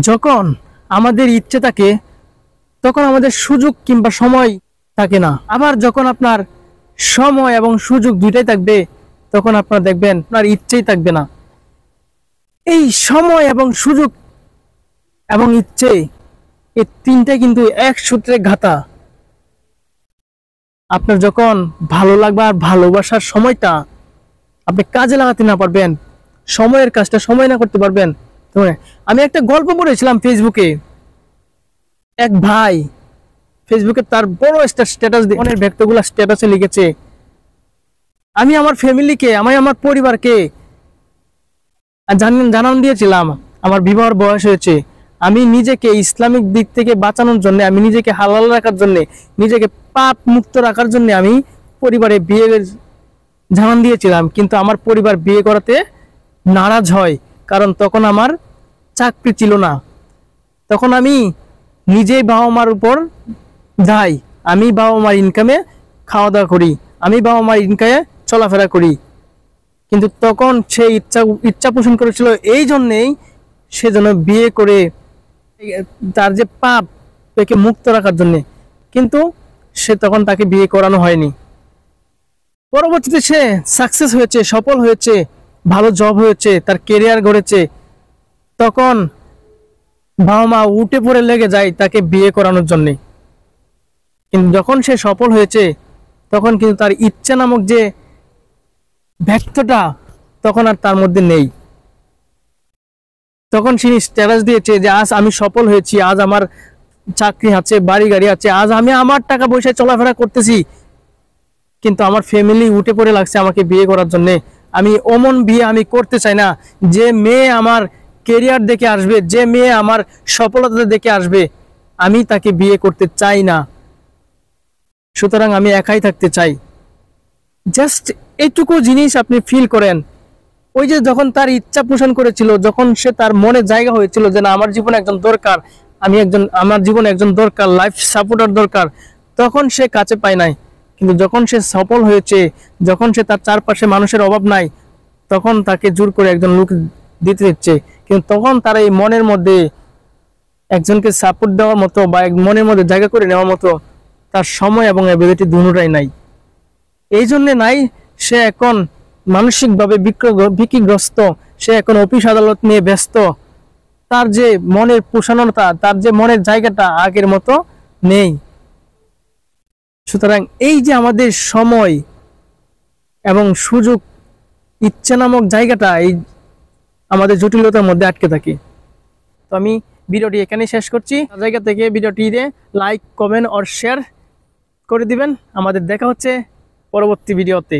যখন আমাদের ইচ্ছে থাকে তখন আমাদের সুযোগ কিংবা সময় থাকে না। আবার যখন আপনার সময় এবং সুযোগ দুইটাই থাকবে তখন আপনার দেখবেন আপনার ইচ্ছেই থাকবে না। এই সময় এবং সুযোগ এবং ইচ্ছে, এই তিনটা কিন্তু এক সূত্রে গাঁথা। আপনার যখন ভালো লাগবে আর ভালোবাসার সময়টা আপনি কাজে লাগাতে না পারবেন, সময়ের কাজটা সময় না করতে পারবেন। আমি একটা গল্প পড়েছিলাম ফেসবুকে, এক ভাই ফেসবুকে তার বড় স্ট্যাটাস মনের ব্যক্তগুলা স্ট্যাটাসে লিখেছে, আমি আমার ফ্যামিলিকে, আমি আমার পরিবারকে জানান দিয়েছিলাম আমার বিবাহের বয়স হয়েছে, আমি নিজেকে ইসলামিক দিক থেকে বাঁচানোর জন্য, আমি নিজেকে হালাল রাখার জন্য, নিজেকে পাপ মুক্ত রাখার জন্য আমি পরিবারে বিয়ে জানান দিয়েছিলাম। কিন্তু আমার পরিবার বিয়ে করাতে নারাজ হয়, কারণ তখন আমার চাকরি ছিল না। তখন আমি নিজেই বাবা মার উপর যাই, আমি বাবা মার ইনকামে খাওয়া দাওয়া করি, আমি বাবা মার ইনকামে চলাফেরা করি। কিন্তু তখন সে ইচ্ছা পোষণ করেছিল এই জন্যেই সে যেন বিয়ে করে তার যে পাপ তাকে মুক্ত রাখার জন্য, কিন্তু সে তখন তাকে বিয়ে করানো হয়নি। পরবর্তীতে সে সাকসেস হয়েছে, সফল হয়েছে, ভালো জব হয়েছে, তার কেরিয়ার গড়েছে, তখন বাবা মা উঠে পড়ে লেগে যায় তাকে বিয়ে করানোর জন্য। কিন্তু যখন সে সফল হয়েছে তখন কিন্তু তার ইচ্ছা নামক যে ব্যক্তটা তখন আর তার মধ্যে নেই। তখন সে স্ট্যাটাস দিয়েছে যে আজ আমি সফল হয়েছি, আজ আমার চাকরি আছে, বাড়ি গাড়ি আছে, আজ আমি আমার টাকা পয়সায় চলাফেরা করতেছি, কিন্তু আমার ফ্যামিলি উঠে পড়ে লাগছে আমাকে বিয়ে করার জন্য। আমি অমন বিয়ে আমি করতে চাই না, যে মেয়ে আমার কেরিয়ার দেখে আসবে, যে মেয়ে আমার সফলতা দেখে আসবে, আমি তাকে বিয়ে করতে চাই না। সুতরাং আমি একাই থাকতে চাই। জাস্ট এইটুকু জিনিস আপনি ফিল করেন। ওই যে যখন তার ইচ্ছা পোষণ করেছিল, যখন সে তার মনে জায়গা হয়েছিল যে না আমার জীবনে একজন দরকার, আমার জীবনে একজন দরকার, লাইফ সাপোর্টার দরকার, তখন সে কাছে পায় নাই। কিন্তু যখন সে সফল হয়েছে, যখন সে তার চারপাশে মানুষের অভাব নাই, তখন তাকে জোর করে একজন লোক দিতে দিচ্ছে। কিন্তু তখন তার এই মনের মধ্যে একজনকে সাপোর্ট দেওয়ার মতো বা মনের মধ্যে জায়গা করে নেওয়ার মতো তার সময় এবং অ্যাবিলিটি দুটোটাই নাই। এই জন্যে নাই, সে এখন মানসিকভাবে বিক্ষিগ্রস্ত, সে এখন অফিস আদালত নিয়ে ব্যস্ত, তার যে মনের পোষণতা, তার যে মনের জায়গাটা আগের মতো নেই। সুতরাং এই যে আমাদের সময় এবং সুযোগ, ইচ্ছা নামক জায়গাটা এই আমাদের জটিলতার মধ্যে আটকে থাকে। তো আমি ভিডিওটি এখানেই শেষ করছি। জায়গা থেকে ভিডিওটিতে লাইক, কমেন্ট আর শেয়ার করে দিবেন। আমাদের দেখা হচ্ছে পরবর্তী ভিডিওতে।